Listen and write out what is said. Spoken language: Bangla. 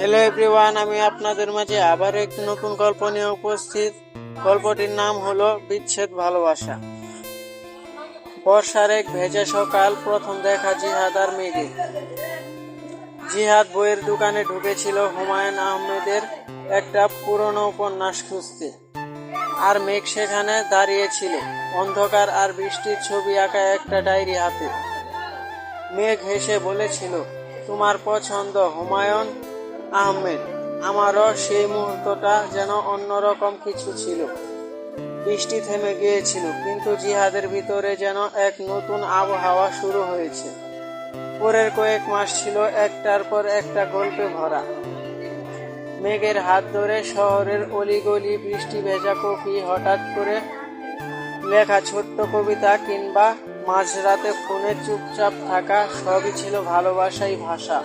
হ্যালো এভরিওয়ান, আমি আপনাদের মাঝে আবার একটি নতুন গল্প নিয়ে উপস্থিত। গল্পটির নাম হলো বিচ্ছেদ ভালোবাসা। বর্ষার এক ভেজা সকাল, প্রথম দেখা জিহাদ আর মেঘের। জিহাদ বইয়ের দোকানে ঢুকেছিল হুমায়ুন আহমেদের একটা পুরনো উপন্যাস খুঁজতে, আর মেঘ সেখানে দাঁড়িয়েছিল অন্ধকার আর বৃষ্টির ছবি আঁকা একটা ডায়েরি হাতে। মেঘ হেসে বলেছিল, তোমার পছন্দ হুমায়ুন আহমেদ। আমারও সেই মুহূর্তটা যেন অন্যরকম কিছু ছিল। বৃষ্টি থেমে গিয়েছিল, কিন্তু জিহাদের ভিতরে যেন এক নতুন আবহাওয়া শুরু হয়েছে। পরের কয়েক মাস ছিল একটার পর একটা গল্পে ভরা। মেঘের হাত ধরে শহরের অলিগলি, বৃষ্টি ভেজা কফি, হঠাৎ করে লেখা ছোট্ট কবিতা, কিংবা মাঝরাতে ফোনে চুপচাপ থাকা, সবই ছিল ভালোবাসাই ভাষা।